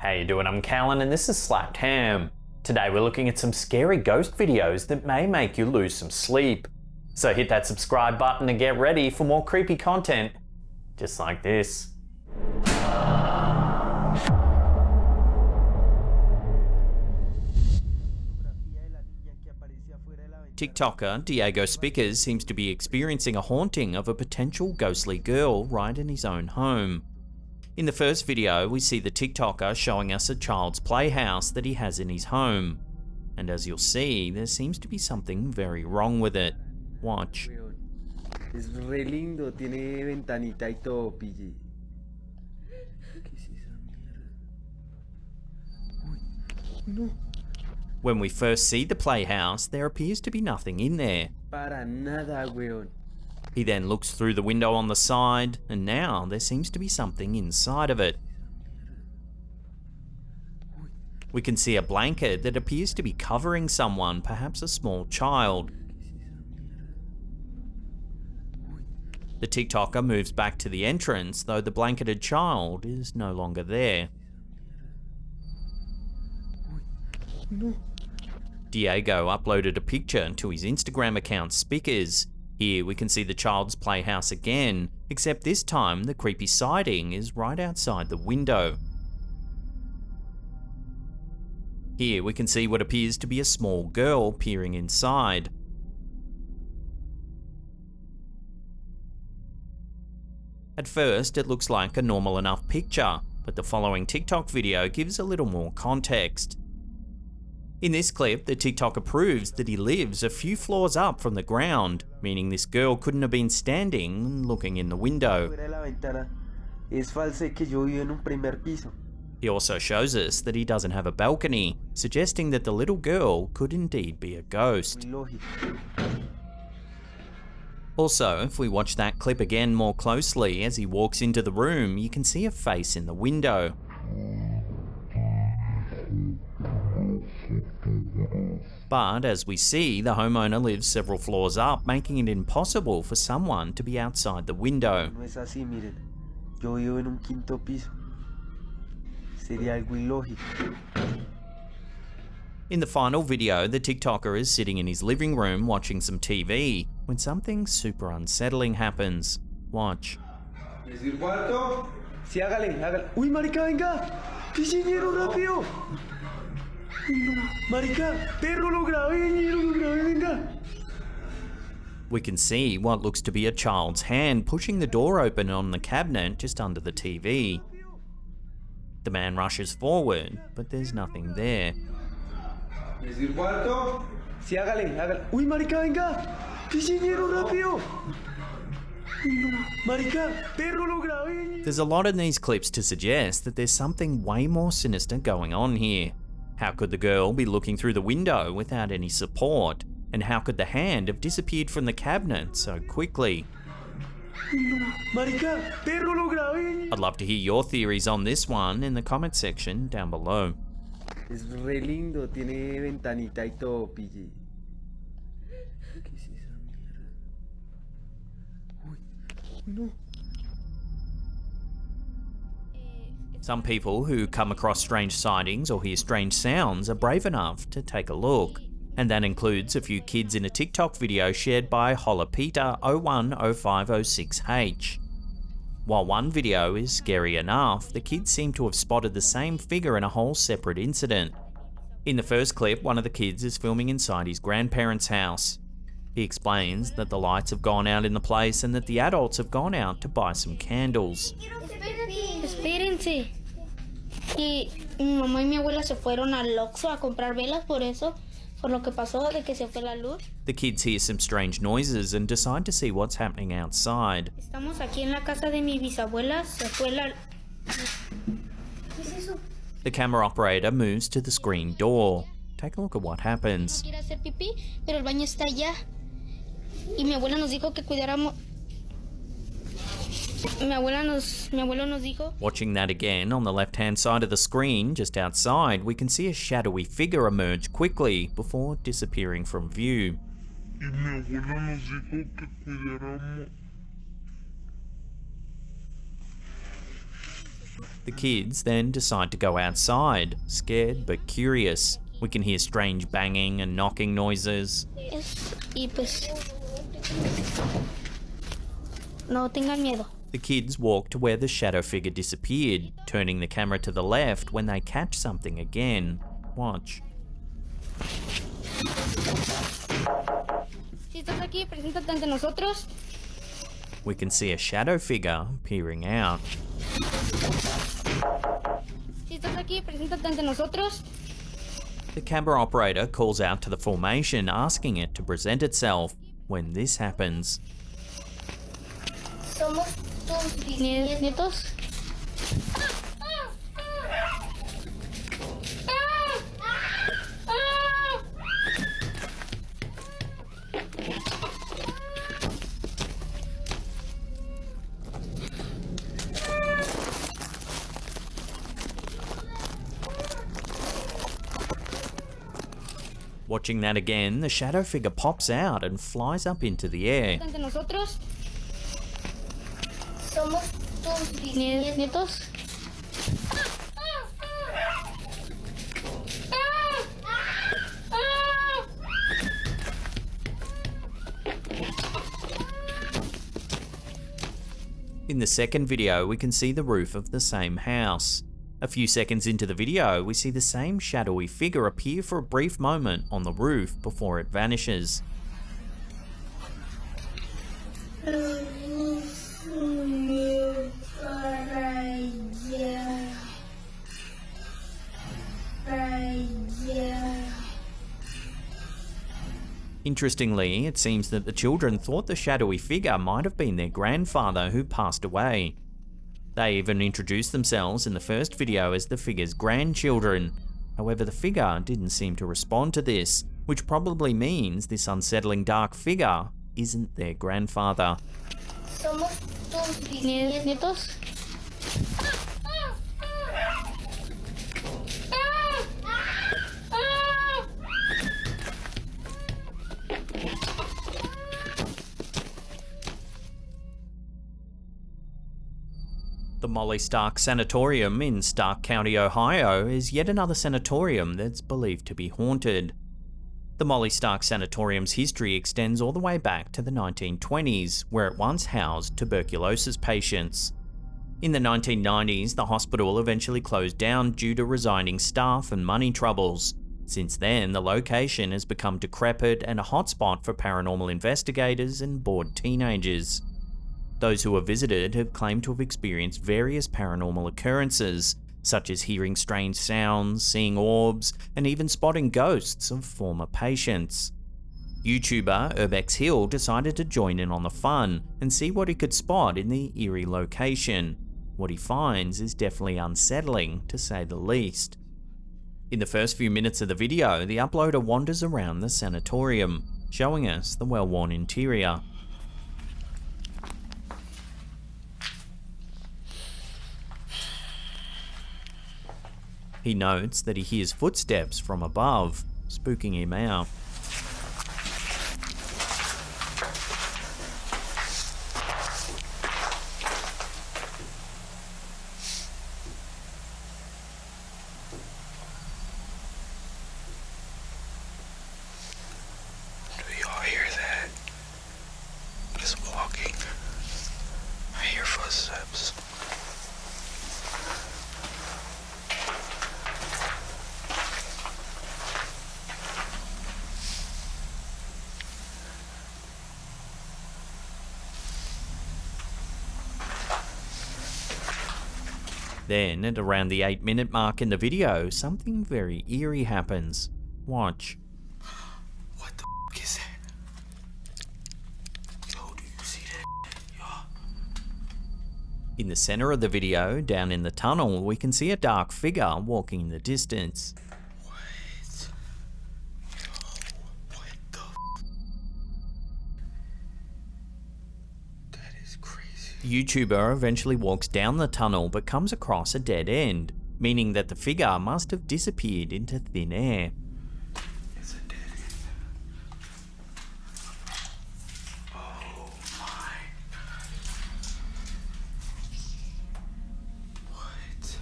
How you doing? I'm Callan and this is Slapped Ham. Today we're looking at some scary ghost videos that may make you lose some sleep. So hit that subscribe button and get ready for more creepy content just like this. TikToker Diego Spickers seems to be experiencing a haunting of a potential ghostly girl right in his own home. In the first video, we see the TikToker showing us a child's playhouse that he has in his home. And as you'll see, there seems to be something very wrong with it. Watch. Es re lindo, tiene ventanita y todo, pille. ¿Qué es esa mierda? Uy, no. When we first see the playhouse, there appears to be nothing in there. Para nada, weón. He then looks through the window on the side, and now there seems to be something inside of it. We can see a blanket that appears to be covering someone, perhaps a small child. The TikToker moves back to the entrance, though the blanketed child is no longer there. Diego uploaded a picture to his Instagram account Spickers. Here we can see the child's playhouse again, except this time the creepy sighting is right outside the window. Here we can see what appears to be a small girl peering inside. At first it looks like a normal enough picture, but the following TikTok video gives a little more context. In this clip, the TikToker proves that he lives a few floors up from the ground, meaning this girl couldn't have been standing and looking in the window. He also shows us that he doesn't have a balcony, suggesting that the little girl could indeed be a ghost. Also, if we watch that clip again more closely, as he walks into the room, you can see a face in the window. But as we see, the homeowner lives several floors up, making it impossible for someone to be outside the window. No es así, miren. Yo vivo en un quinto piso. Sería algo ilógico. In the final video, the TikToker is sitting in his living room watching some TV when something super unsettling happens. Watch. ¿Es el cuarto? Sí, hágale, hágale. ¡Uy, marica, venga! ¡Qué señero rápido! Marica, perro, lo grabé, venga. We can see what looks to be a child's hand pushing the door open on the cabinet just under the TV. The man rushes forward, but there's nothing there. ¿Es el cuarto? Sí, hágale, hágale. ¡Uy, marica, venga! ¡Qué señero rápido! Marica, perro, lo grabé. There's a lot in these clips to suggest that there's something way more sinister going on here. How could the girl be looking through the window without any support? And how could the hand have disappeared from the cabinet so quickly? Marica, perro, lo grabé. I'd love to hear your theories on this one in the comment section down below. Es re lindo, tiene ventanita y todo, pille. ¿Qué es esa mierda? Uy, no. Some people who come across strange sightings or hear strange sounds are brave enough to take a look. And that includes a few kids in a TikTok video shared by HollerPeter010506H. While one video is scary enough, the kids seem to have spotted the same figure in a whole separate incident. In the first clip, one of the kids is filming inside his grandparents' house. He explains that the lights have gone out in the place and that the adults have gone out to buy some candles. Espérense. Y mi mamá y mi abuela se fueron al Oxxo a comprar velas por eso, por lo que pasó de que se fue la luz. The kids hear some strange noises and decide to see what's happening outside. Estamos aquí en la casa de mi bisabuela, se fue la... ¿Qué es eso? The camera operator moves to the screen door. Take a look at what happens. Quiero hacer pipí, pero el baño está allá. Y mi abuela nos dijo que cuidáramos... Mi abuelo nos dijo... Watching that again, on the left-hand side of the screen, just outside, we can see a shadowy figure emerge quickly before disappearing from view. Y mi abuela nos dijo que cuidáramos. The kids then decide to go outside, scared but curious. We can hear strange banging and knocking noises. Y pues, no tengan miedo. The kids walk to where the shadow figure disappeared, turning the camera to the left when they catch something again. Watch. Si estás aquí, preséntate ante nosotros. We can see a shadow figure peering out. Si estás aquí, preséntate ante nosotros. The camera operator calls out to the formation, asking it to present itself. When this happens, Somos tus nietos. watching that again, the shadow figure pops out and flies up into the air. Ante nosotros. Somos tus nietos. In the second video, we can see the roof of the same house. A few seconds into the video, we see the same shadowy figure appear for a brief moment on the roof before it vanishes. Interestingly, it seems that the children thought the shadowy figure might have been their grandfather who passed away. They even introduced themselves in the first video as the figure's grandchildren. However, the figure didn't seem to respond to this, which probably means this unsettling dark figure isn't their grandfather. Somos tus nietos. The Molly Stark Sanatorium in Stark County, Ohio is yet another sanatorium that's believed to be haunted. The Molly Stark Sanatorium's history extends all the way back to the 1920s, where it once housed tuberculosis patients. In the 1990s, the hospital eventually closed down due to resigning staff and money troubles. Since then, the location has become decrepit and a hotspot for paranormal investigators and bored teenagers. Those who have visited have claimed to have experienced various paranormal occurrences, such as hearing strange sounds, seeing orbs, and even spotting ghosts of former patients. YouTuber Urbex Hill decided to join in on the fun and see what he could spot in the eerie location. What he finds is definitely unsettling, to say the least. In the first few minutes of the video, the uploader wanders around the sanatorium, showing us the well-worn interior. He notes that he hears footsteps from above, spooking him out. Do y'all hear that? Just walking. I hear footsteps. Then, at around the 8-minute mark in the video, something very eerie happens. Watch. What the is that? Yo, do you see that? Y'all. In the center of the video, down in the tunnel, we can see a dark figure walking in the distance. What? Yo, what the That is crazy. The YouTuber eventually walks down the tunnel but comes across a dead end, meaning that the figure must have disappeared into thin air. It's a dead end. Oh my. What?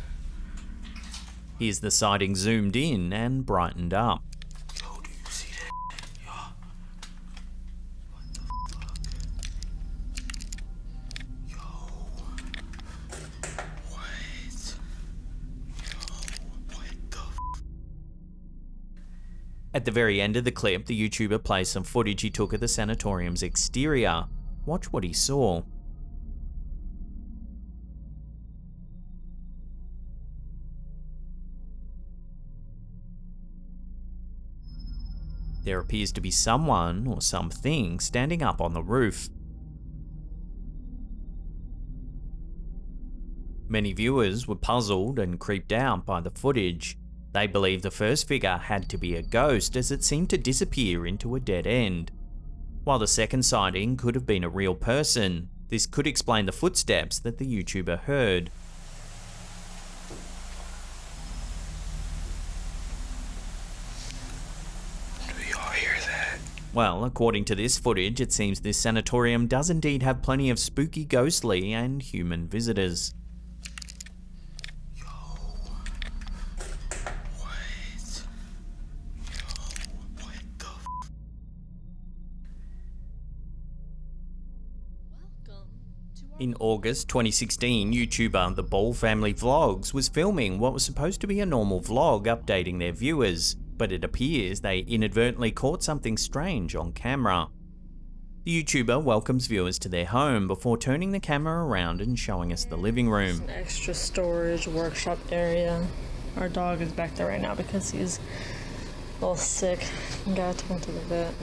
Here's the sighting zoomed in and brightened up. Yo, do you see that? Yo. What the fuck? Yo. What? Yo, what the f? At the very end of the clip, the YouTuber plays some footage he took of the sanatorium's exterior. Watch what he saw. There appears to be someone or something standing up on the roof. Many viewers were puzzled and creeped out by the footage. They believe the first figure had to be a ghost, as it seemed to disappear into a dead end. While the second sighting could have been a real person, this could explain the footsteps that the YouTuber heard. Do y'all hear that? Well, according to this footage, it seems this sanatorium does indeed have plenty of spooky, ghostly and human visitors. Yo. What? Yo, what the f? In August 2016, YouTuber The Ball Family Vlogs was filming what was supposed to be a normal vlog updating their viewers, but it appears they inadvertently caught something strange on camera. The YouTuber welcomes viewers to their home before turning the camera around and showing us the living room. An extra storage workshop area. Our dog is back there right now because he's a little sick and gotta take him to the vet.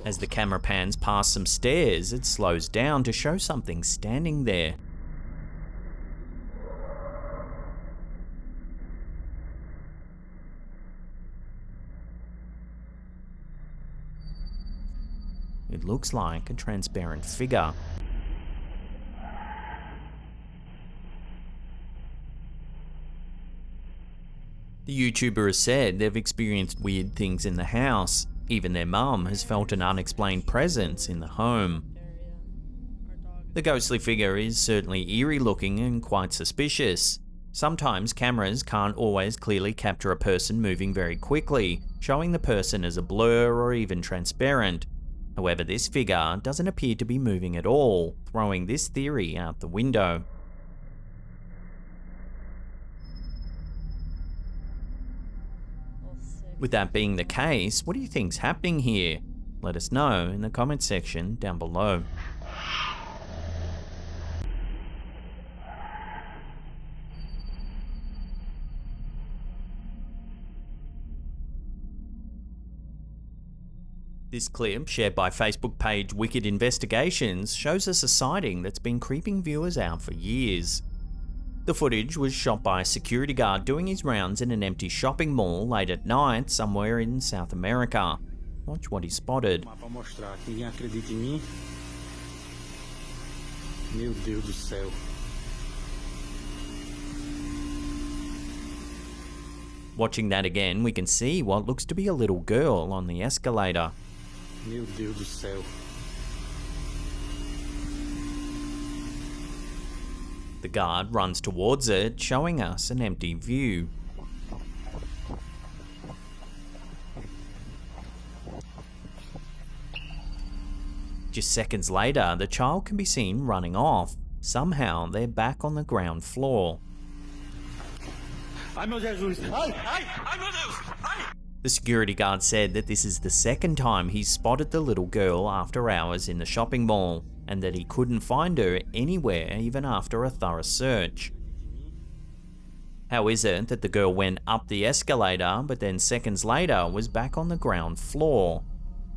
As the camera pans past some stairs, it slows down to show something standing there. It looks like a transparent figure. The YouTuber has said they've experienced weird things in the house. Even their mum has felt an unexplained presence in the home. The ghostly figure is certainly eerie looking and quite suspicious. Sometimes cameras can't always clearly capture a person moving very quickly, showing the person as a blur or even transparent. However, this figure doesn't appear to be moving at all, throwing this theory out the window. With that being the case, what do you think's happening here? Let us know in the comment section down below. This clip, shared by Facebook page Wicked Investigations, shows us a sighting that's been creeping viewers out for years. The footage was shot by a security guard doing his rounds in an empty shopping mall late at night somewhere in South America. Watch what he spotted. Pra mostrar que ninguém acredita em mim. Meu Deus do céu. Watching that again, we can see what looks to be a little girl on the escalator. Meu Deus do céu. The guard runs towards it, showing us an empty view. Just seconds later, the child can be seen running off. Somehow, they're back on the ground floor. Ai, meu Jesus. Ai, ai, Ai, meu Deus! Ai! The security guard said that this is the second time he's spotted the little girl after hours in the shopping mall, and that he couldn't find her anywhere even after a thorough search. How is it that the girl went up the escalator but then seconds later was back on the ground floor?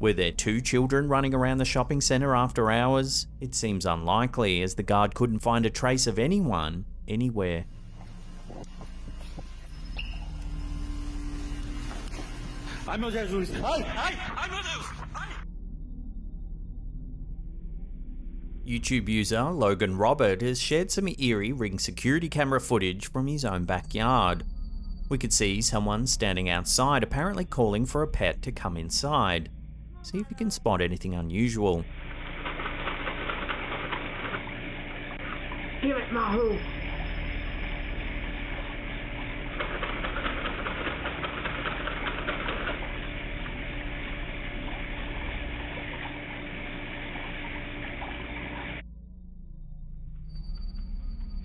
Were there two children running around the shopping centre after hours? It seems unlikely, as the guard couldn't find a trace of anyone anywhere. ai, meu Jesus. Ai, ai. Ai, meu Deus! Ai! YouTube user Logan Robert has shared some eerie Ring security camera footage from his own backyard. We could see someone standing outside apparently calling for a pet to come inside. See if you can spot anything unusual. Give it, Mahu.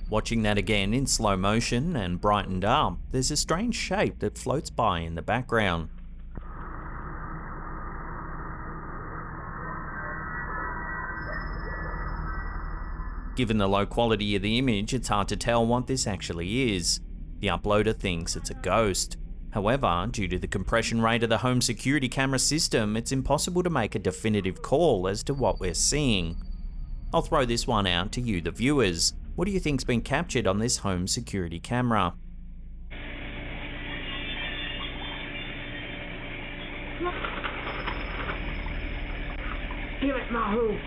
Watching that again in slow motion and brightened up, there's a strange shape that floats by in the background. Given the low quality of the image, it's hard to tell what this actually is. The uploader thinks it's a ghost. However, due to the compression rate of the home security camera system, it's impossible to make a definitive call as to what we're seeing. I'll throw this one out to you, the viewers. What do you think's been captured on this home security camera? Give it my hole.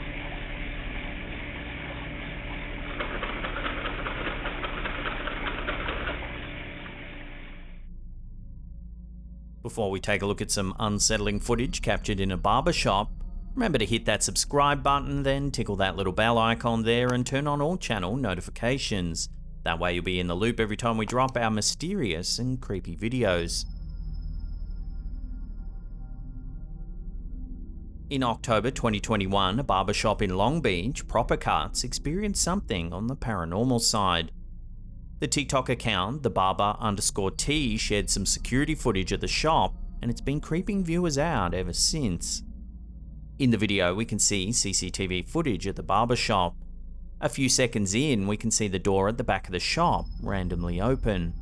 Before we take a look at some unsettling footage captured in a barber shop, remember to hit that subscribe button, then tickle that little bell icon there and turn on all channel notifications. That way you'll be in the loop every time we drop our mysterious and creepy videos. In October 2021, a barber shop in Long Beach, Proper Cuts, experienced something on the paranormal side. The TikTok account, thebarber_T, shared some security footage of the shop, and it's been creeping viewers out ever since. In the video, we can see CCTV footage at the barber shop. A few seconds in, we can see the door at the back of the shop randomly open.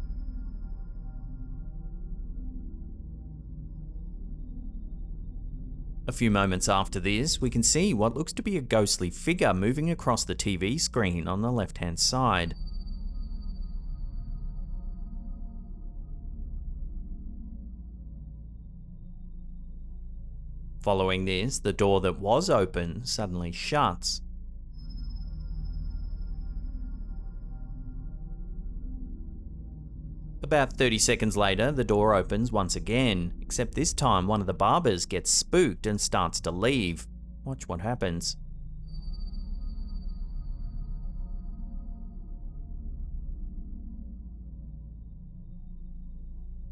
A few moments after this, we can see what looks to be a ghostly figure moving across the TV screen on the left-hand side. Following this, the door that was open suddenly shuts. About 30 seconds later, the door opens once again, except this time one of the barbers gets spooked and starts to leave. Watch what happens.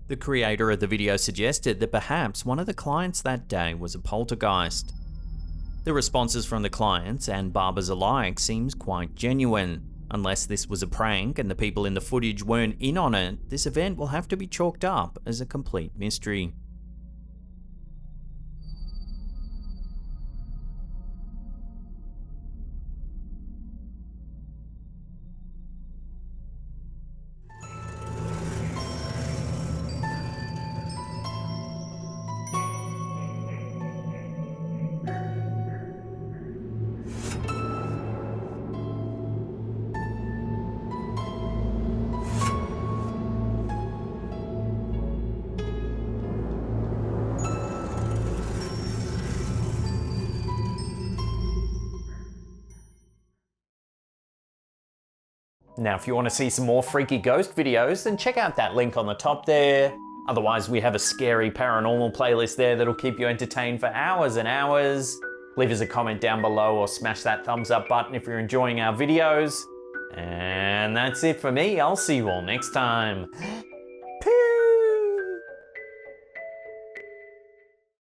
The creator of the video suggested that perhaps one of the clients that day was a poltergeist. The responses from the clients and barbers alike seems quite genuine. Unless this was a prank and the people in the footage weren't in on it, this event will have to be chalked up as a complete mystery. Now, if you want to see some more freaky ghost videos, then check out that link on the top there. Otherwise, we have a scary paranormal playlist there that'll keep you entertained for hours and hours. Leave us a comment down below or smash that thumbs up button if you're enjoying our videos. And that's it for me. I'll see you all next time.